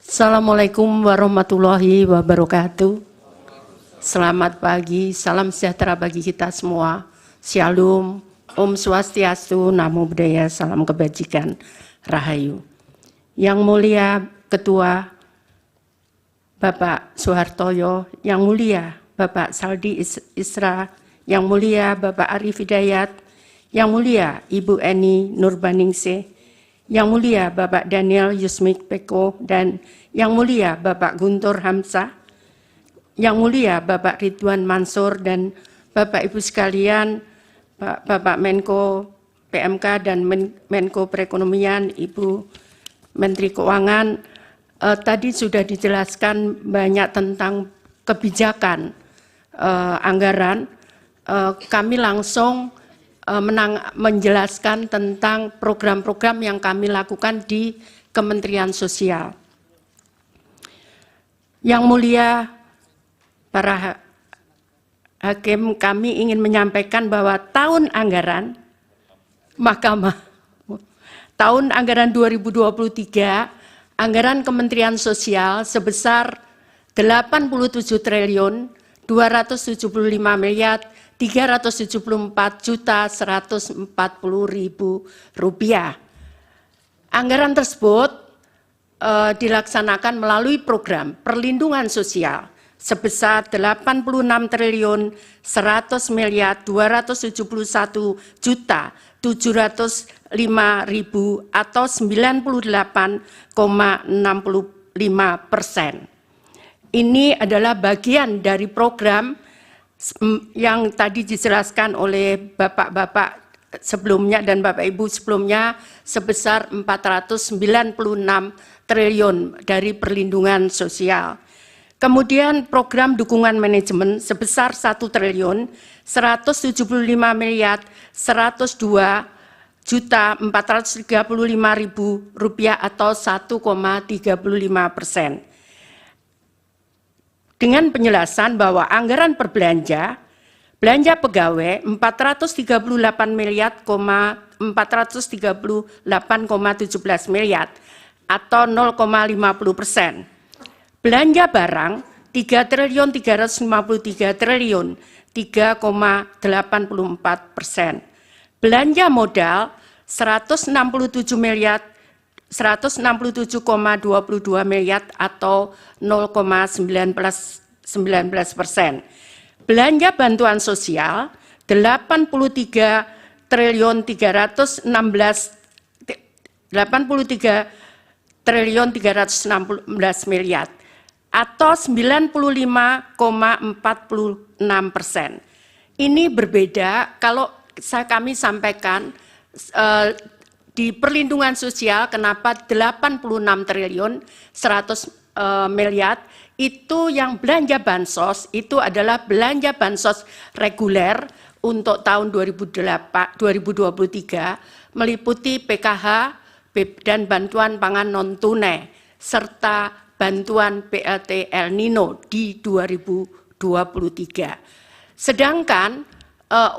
Assalamualaikum warahmatullahi wabarakatuh. Selamat pagi, salam sejahtera bagi kita semua. Shalom, Om Swastiastu, Namo Buddhaya, salam kebajikan, Rahayu. Yang mulia Ketua Bapak Soehartoyo, yang mulia Bapak Saldi Isra, yang mulia Bapak Arif Hidayat, yang mulia Ibu Eni Nurbaningsih, yang mulia Bapak Daniel Yusmik Peko, dan yang mulia Bapak Guntur Hamzah, yang mulia Bapak Ridwan Mansur, dan Bapak Ibu sekalian, Bapak Menko PMK dan Menko Perekonomian, Ibu Menteri Keuangan. Tadi sudah dijelaskan banyak tentang kebijakan anggaran. Kami langsung menjelaskan tentang program-program yang kami lakukan di Kementerian Sosial. Yang mulia para hakim, kami ingin menyampaikan bahwa tahun anggaran Mahkamah tahun anggaran 2023 anggaran Kementerian Sosial sebesar 87 triliun 275 miliar 374.140.000 rupiah. Anggaran tersebut dilaksanakan melalui program perlindungan sosial sebesar 86 triliun 100 miliar 271.705.000 atau 98,65%. Ini adalah bagian dari program yang tadi dijelaskan oleh Bapak-Bapak sebelumnya dan Bapak Ibu sebelumnya sebesar 496 triliun dari perlindungan sosial. Kemudian program dukungan manajemen sebesar 1 triliun 175 miliar 102.435.000 rupiah atau 1,35%. Dengan penjelasan bahwa anggaran belanja pegawai 438 miliar 438,17 miliar atau 0,50%. Belanja barang 3 triliun 353 triliun 3,84%. Belanja modal 167 miliar 167,22 miliar atau 0,19%. Belanja bantuan sosial 83 triliun 316 miliar atau 95,46%. Ini berbeda kalau kami sampaikan di perlindungan sosial kenapa 86 triliun 100 miliar itu yang belanja bansos itu adalah belanja bansos reguler untuk tahun 2023 meliputi PKH dan bantuan pangan non tunai serta bantuan PLT El Nino di 2023. Sedangkan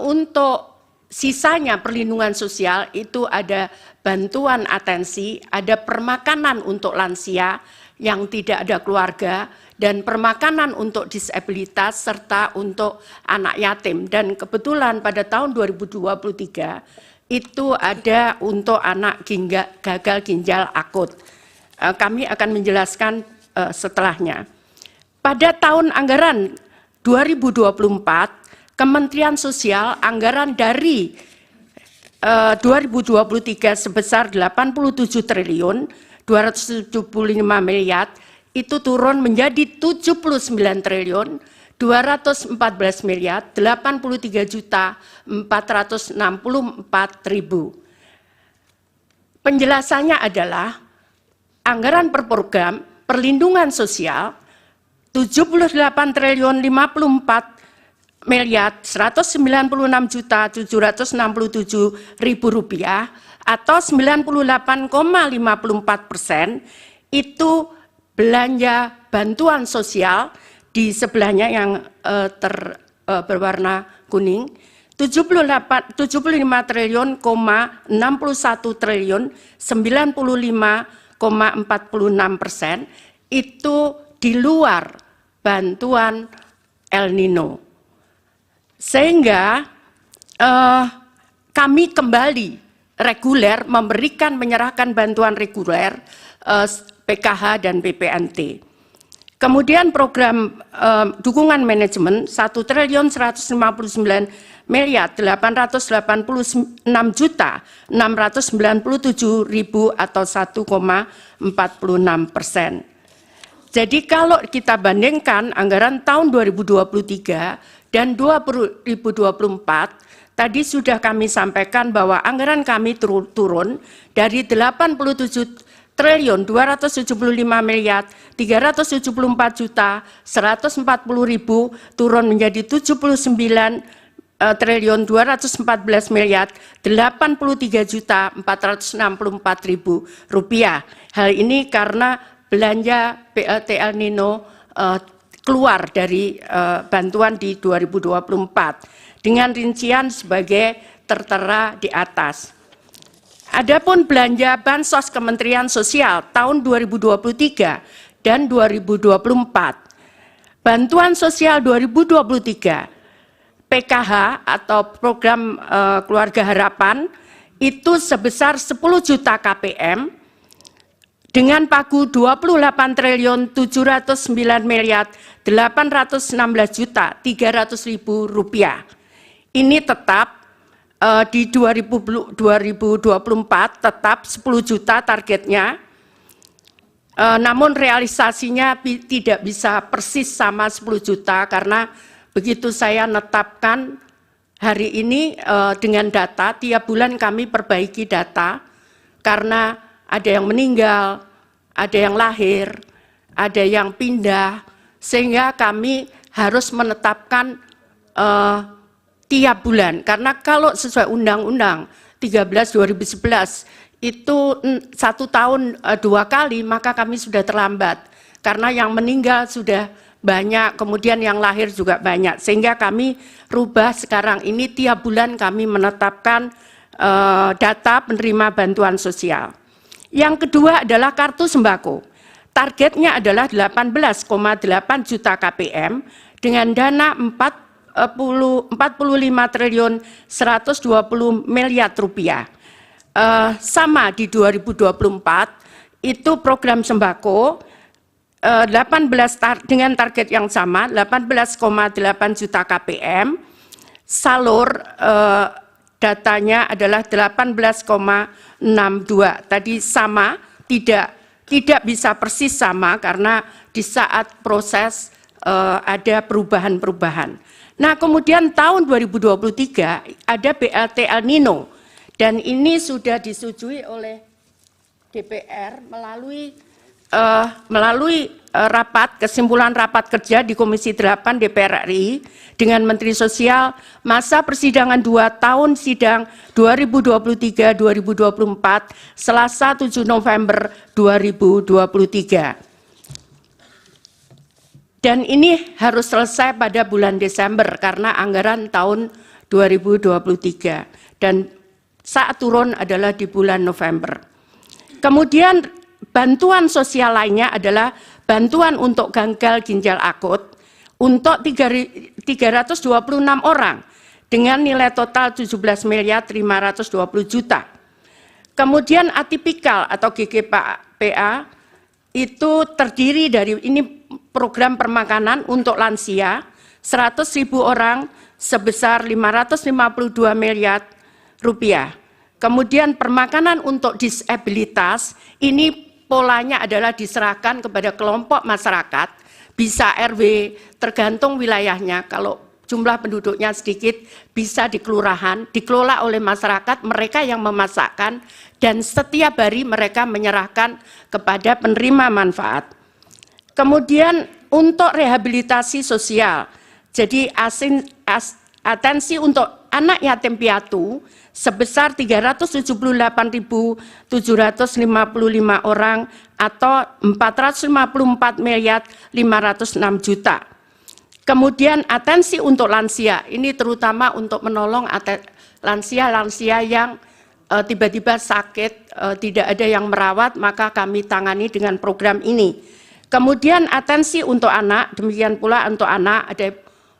untuk sisanya perlindungan sosial itu ada bantuan atensi, ada permakanan untuk lansia yang tidak ada keluarga, dan permakanan untuk disabilitas serta untuk anak yatim. Dan kebetulan pada tahun 2023 itu ada untuk anak gagal ginjal akut. Kami akan menjelaskan setelahnya. Pada tahun anggaran 2024, Kementerian Sosial anggaran dari 2023 sebesar 87 triliun 275 miliar itu turun menjadi 79 triliun 214 miliar 83.464.000. Penjelasannya adalah anggaran per program perlindungan sosial 78 triliun 54 miliar 196.767.000 rupiah atau 98,54% itu belanja bantuan sosial. Di sebelahnya yang berwarna kuning 75 triliun, 61 triliun 95,46%. itu di luar bantuan El Nino. Sehingga kami kembali reguler menyerahkan bantuan reguler PKH dan BPNT. Kemudian program dukungan manajemen 1.989.897.697.000 atau 1,46%. Jadi kalau kita bandingkan anggaran tahun 2023 dan 2024, tadi sudah kami sampaikan bahwa anggaran kami turun dari 87.374.140.000.140.000 turun menjadi 79.314.083.464.000 rupiah. Hal ini karena belanja BLT El Nino keluar dari bantuan di 2024 dengan rincian sebagai tertera di atas. Adapun belanja Bansos Kementerian Sosial tahun 2023 dan 2024. Bantuan sosial 2023 PKH atau program Keluarga Harapan itu sebesar 10 juta KPM dengan pagu 28.709.816.300.000 rupiah. Ini tetap di 2024 tetap 10 juta targetnya, namun realisasinya tidak bisa persis sama 10 juta karena begitu saya netapkan hari ini dengan data, tiap bulan kami perbaiki data karena ada yang meninggal, ada yang lahir, ada yang pindah, sehingga kami harus menetapkan tiap bulan, karena kalau sesuai Undang-Undang 13/2011 itu 1 tahun 2 kali, maka kami sudah terlambat karena yang meninggal sudah banyak, kemudian yang lahir juga banyak, sehingga kami rubah sekarang ini tiap bulan kami menetapkan data penerima bantuan sosial. Yang kedua adalah kartu sembako. Targetnya adalah 18,8 juta KPM dengan dana 45.120 miliar rupiah. Sama di 2024 itu program sembako 18 dengan target yang sama 18,8 juta KPM. Salur datanya adalah 18,62. Tadi sama, tidak bisa persis sama karena di saat proses ada perubahan-perubahan. Nah, kemudian tahun 2023 ada BLT El Nino dan ini sudah disetujui oleh DPR melalui kesimpulan rapat kerja di Komisi 8 DPR RI dengan Menteri Sosial masa persidangan 2 tahun sidang 2023-2024 Selasa 7 November 2023. Dan ini harus selesai pada bulan Desember karena anggaran tahun 2023 dan saat turun adalah di bulan November. Kemudian bantuan sosial lainnya adalah bantuan untuk gagal ginjal akut untuk 326 orang dengan nilai total 17.520.000.000. Kemudian atipikal atau GGPA itu terdiri dari ini program permakanan untuk lansia 100.000 orang sebesar 552 miliar rupiah. Kemudian permakanan untuk disabilitas ini polanya adalah diserahkan kepada kelompok masyarakat, bisa RW tergantung wilayahnya. Kalau jumlah penduduknya sedikit bisa di kelurahan, dikelola oleh masyarakat, mereka yang memasakkan dan setiap hari mereka menyerahkan kepada penerima manfaat. Kemudian untuk rehabilitasi sosial, jadi atensi untuk anak yatim piatu sebesar 378.755 orang atau 454.506.000.000. Kemudian atensi untuk lansia, ini terutama untuk menolong lansia-lansia yang tiba-tiba sakit, tidak ada yang merawat, maka kami tangani dengan program ini. Kemudian atensi untuk anak, demikian pula untuk anak ada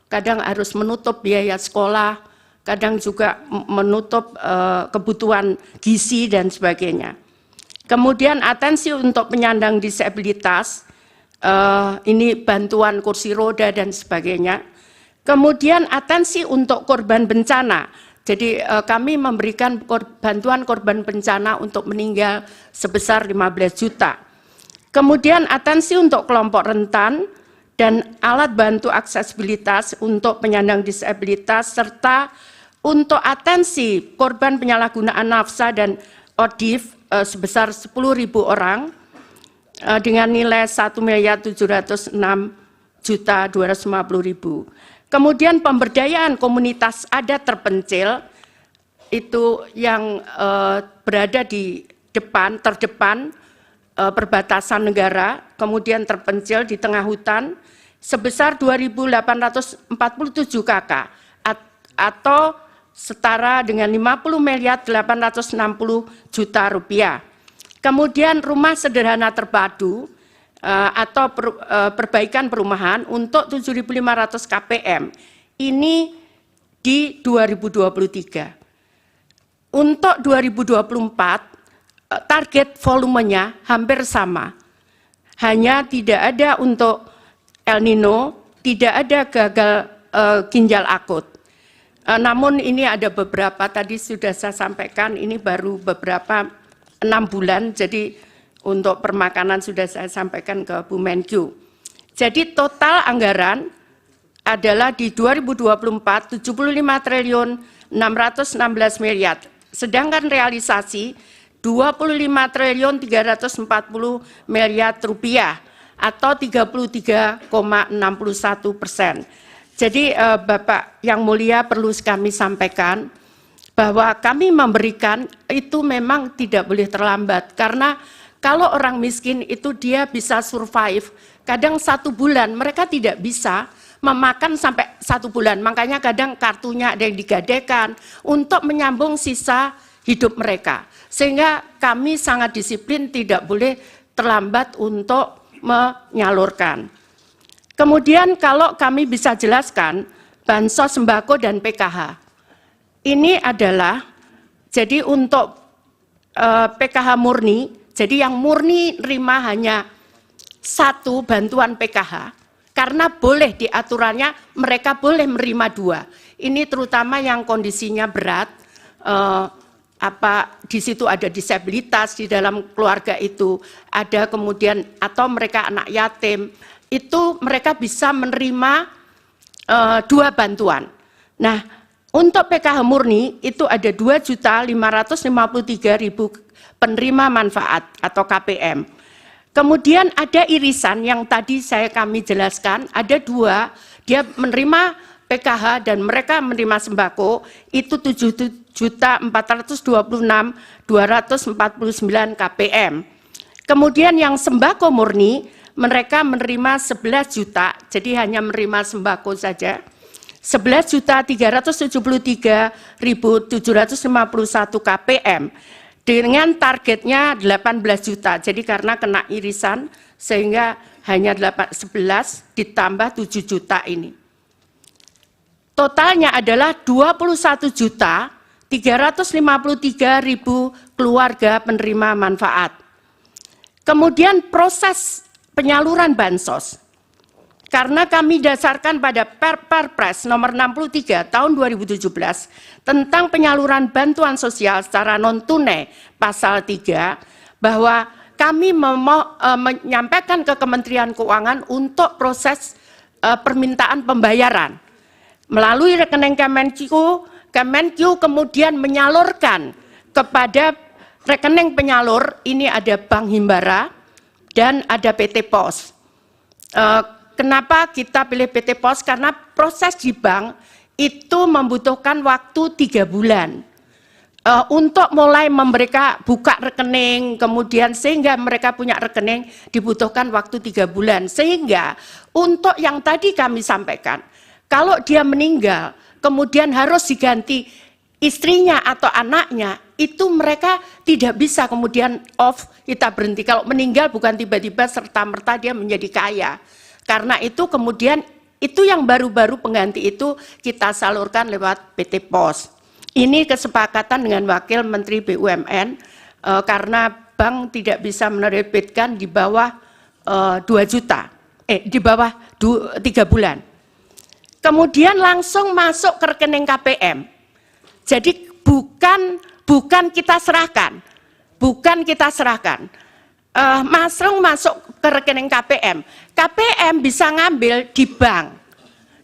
kadang harus menutup biaya sekolah, kadang juga menutup kebutuhan gizi dan sebagainya. Kemudian atensi untuk penyandang disabilitas, ini bantuan kursi roda dan sebagainya. Kemudian atensi untuk korban bencana, jadi kami memberikan bantuan korban bencana untuk meninggal sebesar 15 juta. Kemudian atensi untuk kelompok rentan dan alat bantu aksesibilitas untuk penyandang disabilitas, serta untuk atensi korban penyalahgunaan nafsa dan ODIF sebesar 10.000 orang dengan nilai 1.706.250.000. Kemudian pemberdayaan komunitas adat terpencil itu yang berada di terdepan perbatasan negara, kemudian terpencil di tengah hutan sebesar 2.847 KK atau setara dengan 50.860 juta rupiah. Kemudian rumah sederhana terpadu atau perbaikan perumahan untuk 7.500 KPM ini di 2023. Untuk 2024 target volumenya hampir sama, hanya tidak ada untuk El Nino, tidak ada gagal ginjal akut. Namun ini ada beberapa, tadi sudah saya sampaikan, ini baru beberapa 6 bulan, jadi untuk permakanan sudah saya sampaikan ke Bu Menkyu. Jadi total anggaran adalah di 2024 75 triliun 616 miliar, sedangkan realisasi 25 triliun 340 miliar rupiah atau 33,61%. Jadi Bapak yang mulia perlu kami sampaikan bahwa kami memberikan itu memang tidak boleh terlambat, karena kalau orang miskin itu dia bisa survive, kadang 1 bulan mereka tidak bisa memakan sampai 1 bulan, makanya kadang kartunya ada yang digadaikan untuk menyambung sisa hidup mereka. Sehingga kami sangat disiplin, tidak boleh terlambat untuk menyalurkan. Kemudian kalau kami bisa jelaskan bansos sembako dan PKH. Ini adalah jadi untuk PKH murni, jadi yang murni terima hanya 1 bantuan PKH, karena boleh di aturannya mereka boleh menerima 2. Ini terutama yang kondisinya berat, di situ ada disabilitas di dalam keluarga itu, ada kemudian atau mereka anak yatim, itu mereka bisa menerima 2 bantuan. Nah, untuk PKH murni itu ada 2.553.000 penerima manfaat atau KPM. Kemudian ada irisan yang tadi kami jelaskan, ada 2, dia menerima PKH dan mereka menerima sembako itu 7.426.249 KPM. Kemudian yang sembako murni mereka menerima 11 juta, jadi hanya menerima sembako saja. 11.373.751 KPM dengan targetnya 18 juta. Jadi karena kena irisan sehingga hanya 11 ditambah 7 juta ini. Totalnya adalah 21.353.000 keluarga penerima manfaat. Kemudian proses penyaluran bansos. Karena kami dasarkan pada Perpres nomor 63 tahun 2017 tentang penyaluran bantuan sosial secara non-tunai pasal 3, bahwa kami menyampaikan ke Kementerian Keuangan untuk proses permintaan pembayaran. Melalui rekening Kemenkyu kemudian menyalurkan kepada rekening penyalur, ini ada Bank Himbara dan ada PT Pos. Kenapa kita pilih PT Pos? Karena proses di bank itu membutuhkan waktu 3 bulan. Untuk mulai mereka buka rekening, kemudian sehingga mereka punya rekening dibutuhkan waktu 3 bulan. Sehingga untuk yang tadi kami sampaikan, kalau dia meninggal, kemudian harus diganti istrinya atau anaknya, itu mereka tidak bisa kemudian off, kita berhenti. Kalau meninggal bukan tiba-tiba serta-merta dia menjadi kaya. Karena itu kemudian itu yang baru-baru pengganti itu kita salurkan lewat PT POS. Ini kesepakatan dengan Wakil Menteri BUMN karena bank tidak bisa menerbitkan di bawah 2 juta, di bawah 3 bulan. Kemudian langsung masuk ke rekening KPM. Jadi bukan kita serahkan, masuk ke rekening KPM. KPM bisa ngambil di bank,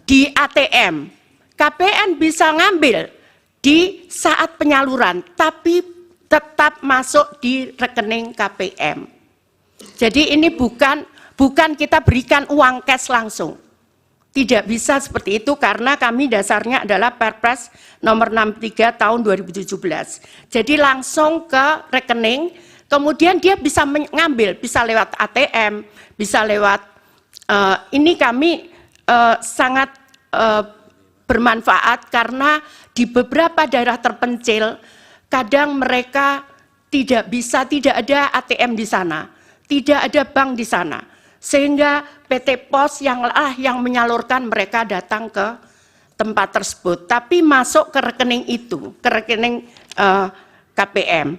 di ATM. KPM bisa ngambil di saat penyaluran, tapi tetap masuk di rekening KPM. Jadi ini bukan kita berikan uang cash langsung. Tidak bisa seperti itu karena kami dasarnya adalah Perpres nomor 63 tahun 2017. Jadi langsung ke rekening, kemudian dia bisa mengambil, bisa lewat ATM, bisa lewat, ini kami sangat bermanfaat karena di beberapa daerah terpencil, kadang mereka tidak ada ATM di sana, tidak ada bank di sana. Sehingga PT POS yang menyalurkan mereka datang ke tempat tersebut, tapi masuk ke rekening itu, ke rekening KPM.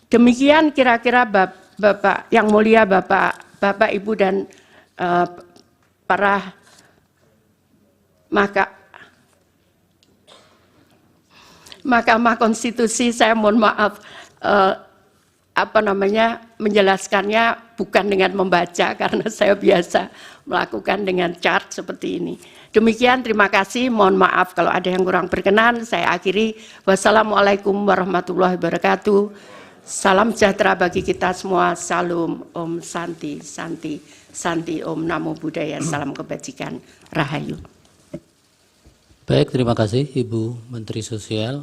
Demikian kira-kira Bapak yang mulia, Bapak Ibu dan para Mahkamah Konstitusi, saya mohon maaf menjelaskannya bukan dengan membaca karena saya biasa melakukan dengan chart seperti ini. Demikian, terima kasih, mohon maaf kalau ada yang kurang berkenan. Saya akhiri, wassalamualaikum warahmatullahi wabarakatuh. Salam sejahtera bagi kita semua. Salam Om Santi, Santi, Santi Om Namo Buddhaya. Salam kebajikan, Rahayu. Baik, terima kasih Ibu Menteri Sosial.